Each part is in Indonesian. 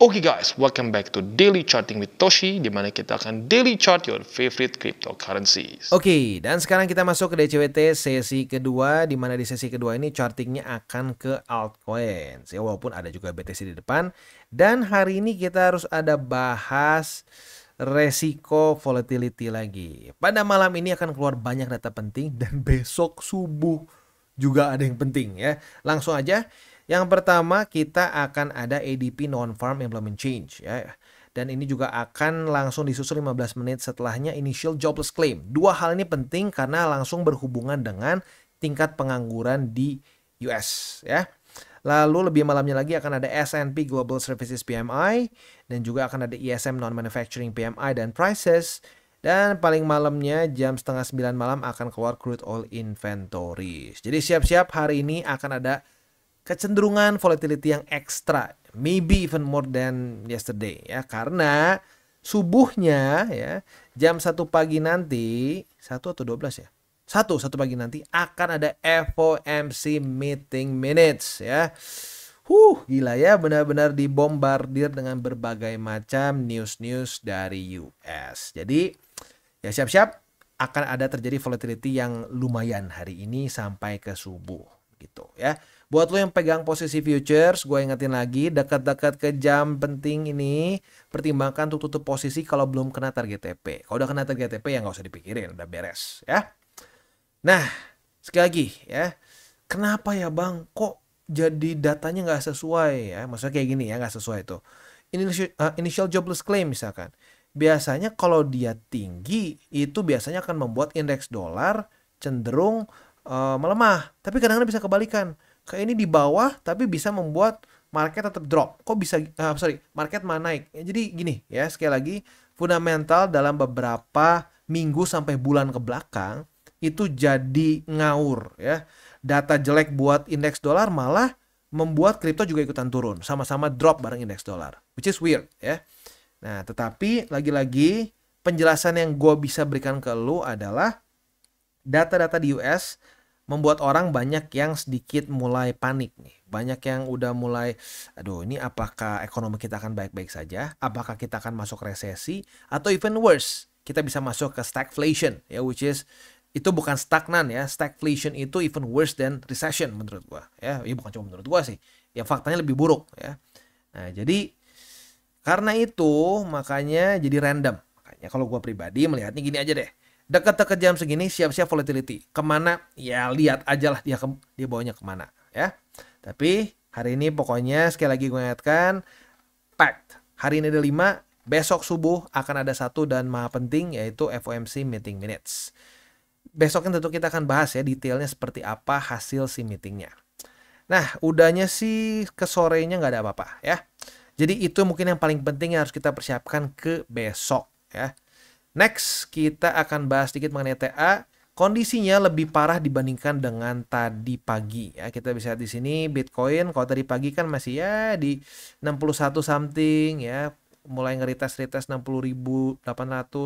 Oke guys, welcome back to Daily Charting with Toshi, di mana kita akan daily chart your favorite cryptocurrencies. Oke, dan sekarang kita masuk ke DCWT sesi kedua, di mana di sesi kedua ini chartingnya akan ke altcoins. Ya, walaupun ada juga BTC di depan. Dan hari ini kita harus ada bahas resiko volatility lagi. Pada malam ini akan keluar banyak data penting dan besok subuh juga ada yang penting ya. Langsung aja. Yang pertama kita akan ada ADP non-farm employment change ya. Dan ini juga akan langsung disusul 15 menit setelahnya initial jobless claim. Dua hal ini penting karena langsung berhubungan dengan tingkat pengangguran di US ya. Lalu lebih malamnya lagi akan ada S&P Global Services PMI dan juga akan ada ISM Non-Manufacturing PMI dan Prices. Dan paling malamnya jam setengah 9 malam akan keluar crude oil inventories. Jadi siap-siap hari ini akan ada kecenderungan volatility yang ekstra, maybe even more than yesterday ya, karena subuhnya ya jam 1 pagi nanti, 1 atau 12 ya, 1 pagi nanti akan ada FOMC meeting minutes ya. Gila ya, benar-benar dibombardir dengan berbagai macam news dari US. Jadi ya siap-siap akan ada terjadi volatility yang lumayan hari ini sampai ke subuh gitu ya. Buat lo yang pegang posisi futures, gue ingetin lagi, dekat-dekat ke jam penting ini, pertimbangkan untuk tutup posisi kalau belum kena target TP. Kalau udah kena target TP ya nggak usah dipikirin, udah beres ya. Nah, sekali lagi ya, kenapa ya bang, kok jadi datanya nggak sesuai ya? Maksudnya kayak gini ya, nggak sesuai tuh. Initial jobless claim misalkan. Biasanya kalau dia tinggi, itu biasanya akan membuat indeks dolar cenderung melemah. Tapi kadang-kadang bisa kebalikan. Kayak ini di bawah tapi bisa membuat market tetap drop. Kok bisa market malah naik. Ya, jadi gini ya, sekali lagi fundamental dalam beberapa minggu sampai bulan ke belakang itu jadi ngawur ya. Data jelek buat indeks dolar malah membuat kripto juga ikutan turun, sama-sama drop bareng indeks dolar, which is weird ya. Nah, tetapi lagi-lagi penjelasan yang gue bisa berikan ke lu adalah data-data di US membuat orang banyak yang sedikit mulai panik nih. Banyak yang udah mulai, aduh ini apakah ekonomi kita akan baik-baik saja? Apakah kita akan masuk resesi? Atau even worse, kita bisa masuk ke stagflation ya, which is itu bukan stagnan ya. Stagflation itu even worse than recession menurut gua ya. Ya bukan cuma menurut gua sih. Ya faktanya lebih buruk ya. Nah, jadi karena itu makanya jadi random. Makanya kalau gua pribadi melihatnya gini aja deh. Dekat-dekat jam segini siap-siap volatility. Kemana? Ya lihat aja lah dia bawanya kemana ya. Tapi hari ini pokoknya sekali lagi gue ingatkan, packed. Hari ini ada 5, besok subuh akan ada 1 dan maha penting yaitu FOMC meeting minutes. Besoknya tentu kita akan bahas ya detailnya seperti apa hasil si meetingnya. Nah udahnya sih ke sorenya nggak ada apa-apa ya. Jadi itu mungkin yang paling penting yang harus kita persiapkan ke besok ya. Next, kita akan bahas sedikit mengenai TA. Kondisinya lebih parah dibandingkan dengan tadi pagi ya. Kita bisa lihat di sini Bitcoin kalau tadi pagi kan masih ya di 61 something ya. Mulai nge-retest 60.800.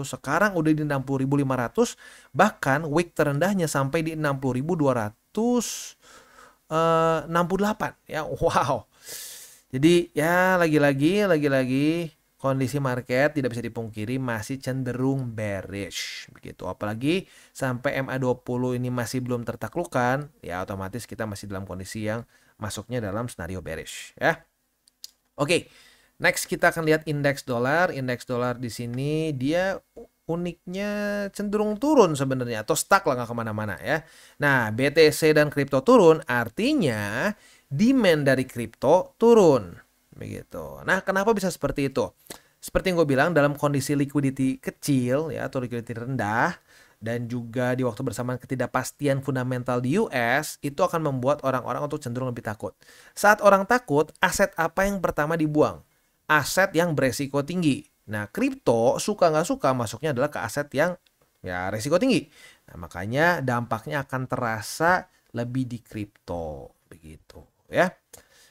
Sekarang udah di 60.500. Bahkan week terendahnya sampai di 60.268 ya. Wow. Jadi ya lagi-lagi kondisi market tidak bisa dipungkiri masih cenderung bearish begitu. Apalagi sampai MA20 ini masih belum tertaklukkan, ya otomatis kita masih dalam kondisi yang masuknya dalam skenario bearish ya. Oke. Next kita akan lihat indeks dolar. Indeks dolar di sini dia uniknya cenderung turun sebenarnya atau stuck lah, nggak kemana-mana ya. Nah BTC dan kripto turun artinya demand dari kripto turun. Begitu. Nah, kenapa bisa seperti itu? Seperti yang gue bilang, dalam kondisi liquidity kecil ya atau liquidity rendah dan juga di waktu bersamaan ketidakpastian fundamental di US itu akan membuat orang-orang untuk cenderung lebih takut. Saat orang takut, aset apa yang pertama dibuang? Aset yang beresiko tinggi. Nah, kripto suka nggak suka masuknya adalah ke aset yang ya resiko tinggi. Nah, makanya dampaknya akan terasa lebih di kripto begitu ya.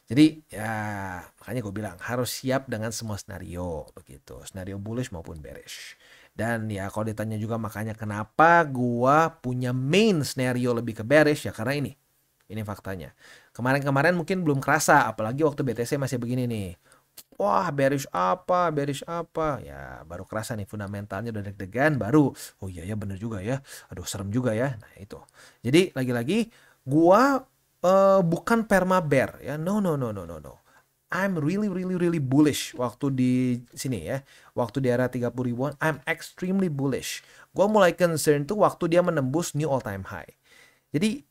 Jadi ya makanya gue bilang harus siap dengan semua skenario begitu. Skenario bullish maupun bearish. Dan ya kalau ditanya juga makanya kenapa gue punya main skenario lebih ke bearish ya karena ini. Ini faktanya. Kemarin-kemarin mungkin belum kerasa apalagi waktu BTC masih begini nih. wah bearish apa. Ya baru kerasa nih fundamentalnya udah deg-degan, baru oh iya ya bener juga ya. Aduh serem juga ya. Nah itu. Jadi lagi-lagi gua bukan perma bear ya. No no no no no no. I'm really bullish waktu di sini ya. Waktu di area 30 ribuan, I'm extremely bullish. Gua mulai concern tuh waktu dia menembus new all time high. Jadi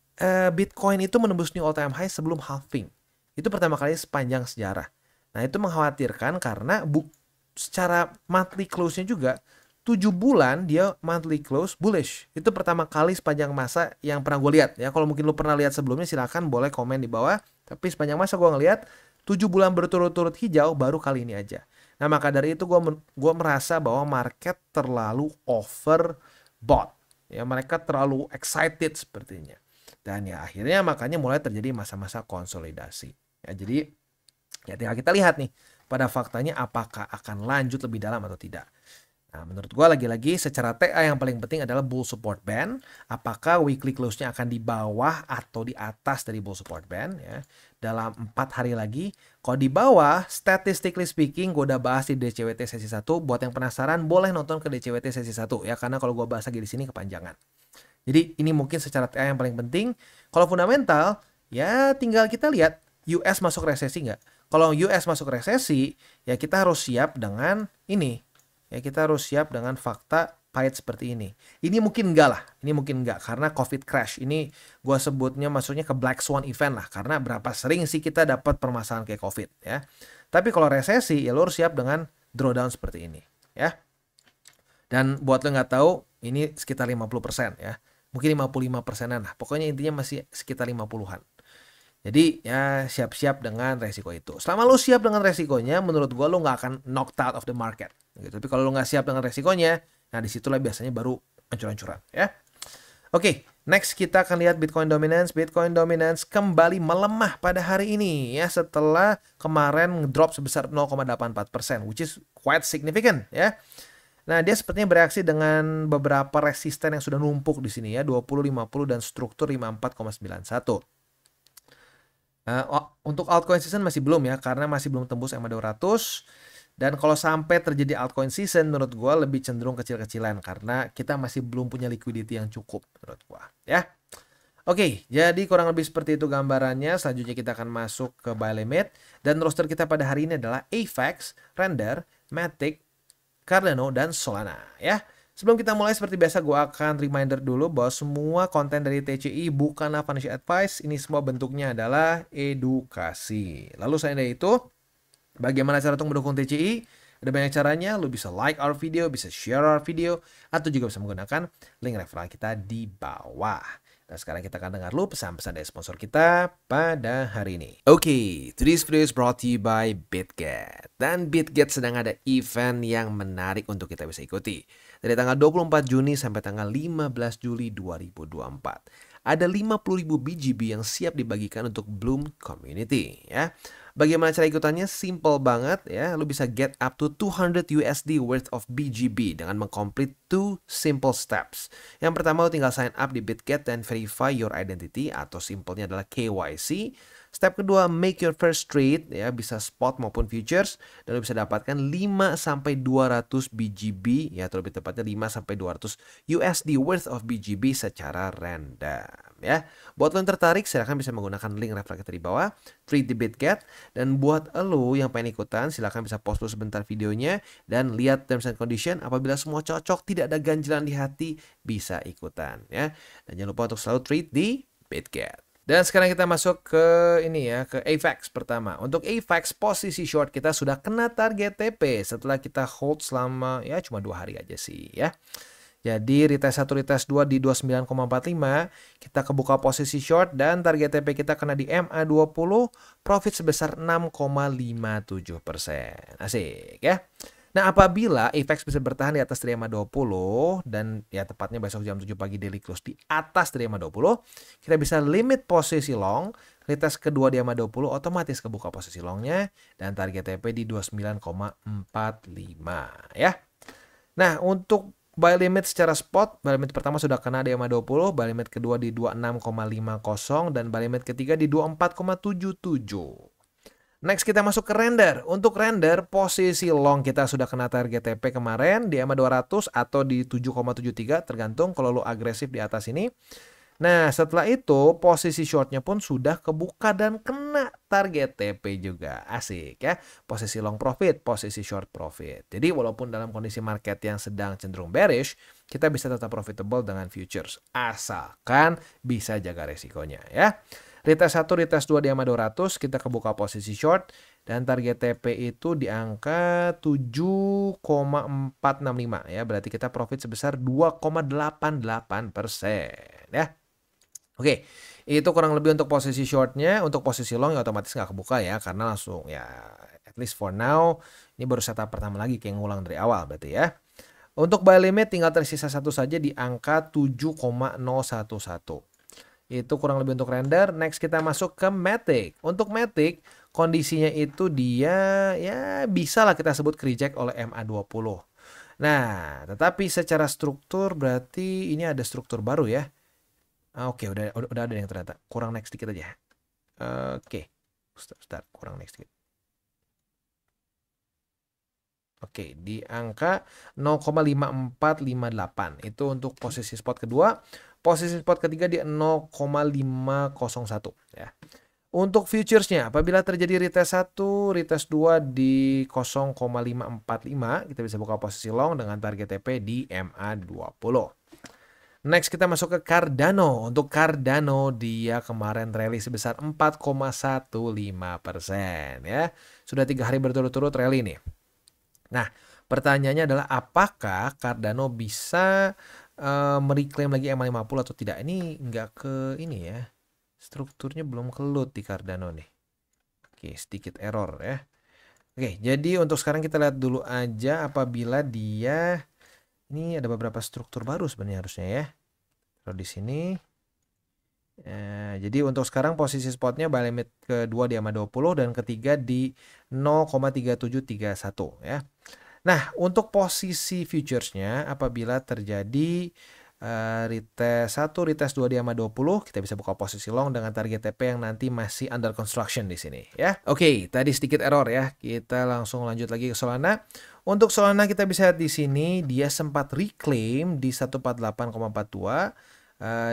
Bitcoin itu menembus new all time high sebelum halving. Itu pertama kali sepanjang sejarah. Nah, itu mengkhawatirkan karena secara monthly close-nya juga 7 bulan dia monthly close bullish. Itu pertama kali sepanjang masa yang pernah gue lihat ya. Kalau mungkin lu pernah lihat sebelumnya silahkan boleh komen di bawah. Tapi sepanjang masa gue ngelihat 7 bulan berturut-turut hijau baru kali ini aja. Nah, maka dari itu gue merasa bahwa market terlalu overbought. Ya, mereka terlalu excited sepertinya. Dan ya akhirnya makanya mulai terjadi masa-masa konsolidasi. Ya, jadi ya tinggal kita lihat nih pada faktanya apakah akan lanjut lebih dalam atau tidak. Nah, menurut gua lagi-lagi secara TA yang paling penting adalah bull support band. Apakah weekly close-nya akan di bawah atau di atas dari bull support band ya. Dalam 4 hari lagi. Kalau di bawah, statistically speaking, gue udah bahas di DCWT sesi 1. Buat yang penasaran, boleh nonton ke DCWT sesi 1 ya. Karena kalau gue bahas lagi di sini kepanjangan. Jadi ini mungkin secara TA yang paling penting. Kalau fundamental, ya tinggal kita lihat US masuk resesi nggak. Kalau US masuk resesi, ya kita harus siap dengan ini. Ya kita harus siap dengan fakta pahit seperti ini. Ini mungkin enggak lah. Ini mungkin enggak karena COVID crash. Ini gua sebutnya maksudnya ke Black Swan event lah. Karena berapa sering sih kita dapat permasalahan kayak COVID ya. Tapi kalau resesi ya lo harus siap dengan drawdown seperti ini ya. Dan buat lo nggak tahu ini sekitar 50% ya. Mungkin 55%-an lah. Pokoknya intinya masih sekitar 50-an. Jadi ya siap-siap dengan resiko itu. Selama lo siap dengan resikonya, menurut gue lo nggak akan knocked out of the market. Gitu. Tapi kalau lo nggak siap dengan resikonya, nah disitulah biasanya baru ancur-ancuran ya. Oke, next kita akan lihat Bitcoin dominance. Bitcoin dominance kembali melemah pada hari ini ya setelah kemarin drop sebesar 0,84%, which is quite significant ya. Nah, dia sepertinya bereaksi dengan beberapa resisten yang sudah numpuk di sini ya, 20, 50 dan struktur 54,91. Untuk altcoin season masih belum ya, karena masih belum tembus EMA 200. Dan kalau sampai terjadi altcoin season, menurut gue lebih cenderung kecil-kecilan karena kita masih belum punya liquidity yang cukup menurut gue ya. Oke, jadi kurang lebih seperti itu gambarannya. Selanjutnya kita akan masuk ke buy limit. Dan roster kita pada hari ini adalah AVAX, Render, Matic, Cardano, dan Solana ya. Sebelum kita mulai seperti biasa gue akan reminder dulu bahwa semua konten dari TCI bukanlah financial advice. Ini semua bentuknya adalah edukasi. Lalu selain dari itu, bagaimana cara untuk mendukung TCI? Ada banyak caranya. Lu bisa like our video, bisa share our video, atau juga bisa menggunakan link referral kita di bawah. Nah sekarang kita akan dengar lu pesan-pesan dari sponsor kita pada hari ini. Oke, today's video is brought to you by BitGet. Dan BitGet sedang ada event yang menarik untuk kita bisa ikuti. Dari tanggal 24 Juni sampai tanggal 15 Juli 2024. Ada 50.000 BGB yang siap dibagikan untuk Bloom Community ya. Bagaimana cara ikutannya? Simple banget ya. Lu bisa get up to 200 USD worth of BGB dengan mengcomplete 2 simple steps. Yang pertama lu tinggal sign up di BitGet dan verify your identity atau simpelnya adalah KYC. Step kedua, make your first trade ya, bisa spot maupun futures dan lu bisa dapatkan 5 sampai 200 BGB ya, atau lebih tepatnya 5 sampai 200 USD worth of BGB secara random ya. Buat lo yang tertarik silahkan bisa menggunakan link referral kita di bawah, trade di BitGet. Dan buat lo yang pengen ikutan silahkan bisa pause dulu sebentar videonya dan lihat terms and condition. Apabila semua cocok, tidak ada ganjilan di hati, bisa ikutan ya. Dan jangan lupa untuk selalu trade di BitGet. Dan sekarang kita masuk ke ini ya, ke AVAX pertama. Untuk AVAX posisi short kita sudah kena target TP setelah kita hold selama ya cuma 2 hari aja sih ya. Jadi retest 1 retest 2 di 29,45, kita kebuka posisi short dan target TP kita kena di MA20, profit sebesar 6,57%. Asik ya. Nah, apabila AVAX bisa bertahan di atas dari MA20 dan ya tepatnya besok jam 7 pagi daily close di atas dari MA20, kita bisa limit posisi long, retest kedua di MA20 otomatis kebuka posisi longnya dan target TP di 29,45 ya. Nah, untuk buy limit secara spot, buy limit pertama sudah kena di MA20, buy limit kedua di 26,50 dan buy limit ketiga di 24,77. Next kita masuk ke render. Untuk render, posisi long kita sudah kena target TP kemarin di EMA 200 atau di 7,73 tergantung kalau lu agresif di atas ini. Nah, setelah itu posisi shortnya pun sudah kebuka dan kena target TP juga. Asik ya. Posisi long profit, posisi short profit. Jadi walaupun dalam kondisi market yang sedang cenderung bearish, kita bisa tetap profitable dengan futures. Asalkan bisa jaga resikonya ya. Retest 1, retest 2 di EMA 200, kita kebuka posisi short. Dan target TP itu di angka 7,465 ya. Berarti kita profit sebesar 2,88% ya. Oke, itu kurang lebih untuk posisi shortnya. Untuk posisi long ya otomatis nggak kebuka ya, karena langsung ya at least for now ini baru setup pertama lagi kayak ngulang dari awal berarti ya. Untuk buy limit tinggal tersisa satu saja di angka 7,011. Itu kurang lebih untuk render. Next kita masuk ke Matic. Untuk Matic kondisinya itu dia ya bisa lah kita sebut reject oleh MA20. Nah, tetapi secara struktur berarti ini ada struktur baru ya. Oke, udah ada yang ternyata. Kurang next dikit aja. Oke. Start, kurang next dikit. Oke, di angka 0,5458. Itu untuk posisi spot kedua. Posisi spot ketiga di 0,501 ya. Untuk futuresnya, apabila terjadi retest 1, retest 2 di 0,545, kita bisa buka posisi long dengan target TP di MA20. Next kita masuk ke Cardano. Untuk Cardano dia kemarin rally sebesar 4,15% ya. Sudah 3 hari berturut-turut rally nih. Nah, pertanyaannya adalah apakah Cardano bisa mereclaim lagi MA50 atau tidak? Ini nggak ke ini ya. Strukturnya belum kelut di Cardano nih. Oke, sedikit error ya. Oke, jadi untuk sekarang kita lihat dulu aja apabila dia ini ada beberapa struktur baru sebenarnya harusnya ya. Kalau di sini jadi untuk sekarang posisi spotnya buy limit kedua di EMA 20 dan ketiga di 0,3731 ya. Nah, untuk posisi futuresnya apabila terjadi retest 1, retest 2 di EMA 20, kita bisa buka posisi long dengan target TP yang nanti masih under construction di sini ya. Oke, tadi sedikit error ya. Kita langsung lanjut lagi ke Solana. Untuk Solana kita bisa lihat di sini dia sempat reclaim di 148,42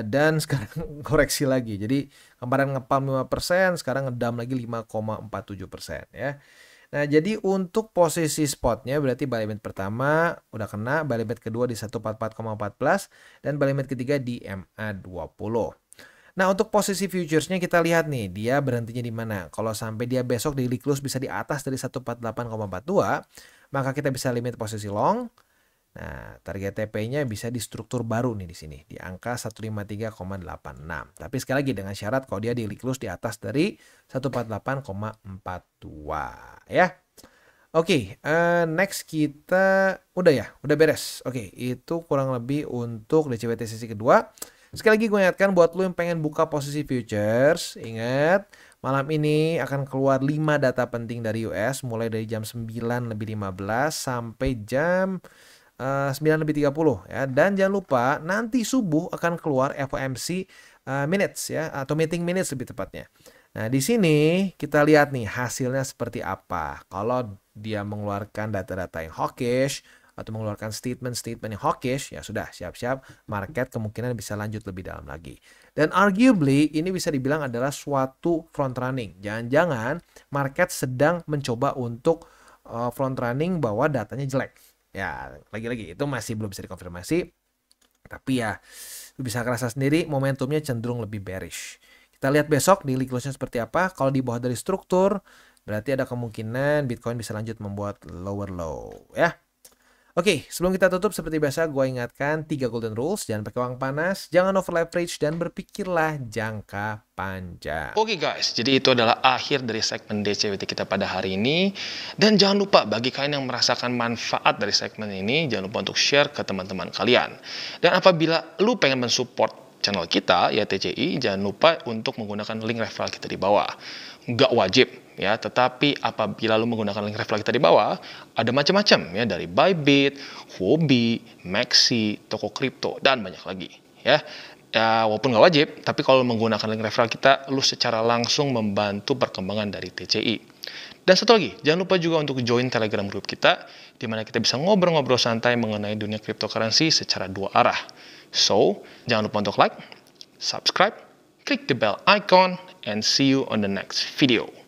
dan sekarang koreksi lagi. Jadi kemarin ngepump 5%, sekarang ngedam lagi 5,47% ya. Nah, jadi untuk posisi spotnya berarti buy limit pertama udah kena, buy limit kedua di 144,14 dan buy limit ketiga di MA20. Nah, untuk posisi futuresnya kita lihat nih, dia berhentinya di mana. Kalau sampai dia besok daily close bisa di atas dari 148,42, maka kita bisa limit posisi long. Nah, target TP-nya bisa di struktur baru nih di sini, di angka 153,86. Tapi sekali lagi dengan syarat kalau dia daily close di atas dari 148,42 ya. Oke, next kita udah beres. Oke, itu kurang lebih untuk DCWT sesi kedua. Sekali lagi gue ingatkan buat lo yang pengen buka posisi futures, ingat malam ini akan keluar 5 data penting dari US mulai dari jam 9:15 sampai jam 9:30 ya. Dan jangan lupa nanti subuh akan keluar FOMC minutes ya, atau meeting minutes lebih tepatnya. Nah, di sini kita lihat nih hasilnya seperti apa. Kalau dia mengeluarkan data-data yang hawkish atau mengeluarkan statement-statement yang hawkish, ya sudah siap-siap market kemungkinan bisa lanjut lebih dalam lagi. Dan arguably ini bisa dibilang adalah suatu front running. Jangan-jangan market sedang mencoba untuk front running bahwa datanya jelek. Ya, lagi-lagi itu masih belum bisa dikonfirmasi. Tapi ya, lu bisa kerasa sendiri momentumnya cenderung lebih bearish. Kita lihat besok daily close-nya seperti apa. Kalau di bawah dari struktur, berarti ada kemungkinan Bitcoin bisa lanjut membuat lower low ya. Oke, sebelum kita tutup seperti biasa gue ingatkan 3 golden rules. Jangan pakai uang panas, jangan over leverage, dan berpikirlah jangka panjang. Oke guys, jadi itu adalah akhir dari segmen DCWT kita pada hari ini. Dan jangan lupa bagi kalian yang merasakan manfaat dari segmen ini, jangan lupa untuk share ke teman-teman kalian. Dan apabila lu pengen mensupport channel kita, ya TCI, jangan lupa untuk menggunakan link referral kita di bawah. Nggak wajib ya, tetapi apabila lu menggunakan link referral kita di bawah, ada macam-macam ya, dari Bybit, Huobi, Maxi, toko kripto, dan banyak lagi ya. Ya, walaupun nggak wajib, tapi kalau menggunakan link referral kita, lu secara langsung membantu perkembangan dari TCI. Dan satu lagi, jangan lupa juga untuk join Telegram group kita, di mana kita bisa ngobrol-ngobrol santai mengenai dunia cryptocurrency secara dua arah. So, jangan lupa untuk like, subscribe, click the bell icon, and see you on the next video.